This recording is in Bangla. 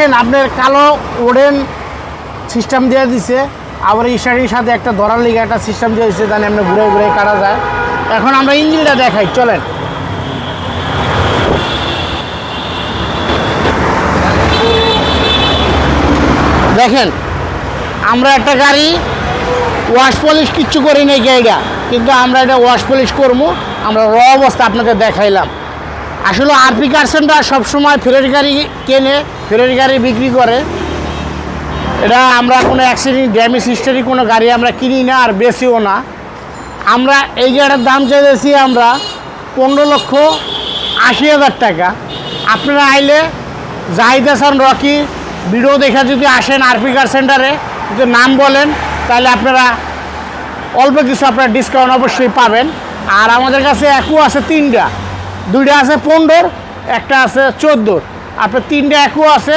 দেখেন আপনার কালো ওডেন সিস্টেম দিয়ে দিছে, আবার স্টার্টির সাথে একটা ধরার লিগে একটা সিস্টেম দিয়ে দিচ্ছে, তাহলে আপনি ঘুরে ঘুরে কাটা যায়। এখন আমরা ইঞ্জিনটা দেখাই, চলেন। দেখেন আমরা একটা গাড়ি ওয়াশ পলিশ কিচ্ছু করি নাই গাড়িটা, কিন্তু আমরা এটা ওয়াশ পলিশ করবো। আমরা র অবস্থা আপনাকে দেখাইলাম। আসলে আরপি কার সেন্টার সবসময় ফ্রেশ গাড়ি কেনে, ফ্রেশ গাড়ি বিক্রি করে। এটা আমরা কোনো অ্যাক্সিডেন্ট ড্যামেজ হিস্টোরি কোনো গাড়ি আমরা কিনি না আর বেশিও না। আমরা এই গাড়িটার দাম চাইতেছি আমরা 15,80,000 টাকা। আপনারা আইলে জাহিদ হাসান রকি ভিডিও দেখে যদি আসেন আরপি কার সেন্টারে, যদি নাম বলেন, তাহলে আপনারা অল্প কিছু আপনারা ডিসকাউন্ট অবশ্যই পাবেন। আর আমাদের কাছে একু আছে 3টা, 2টা আছে 15, একটা আছে 14, আপনার 3টা একু আছে।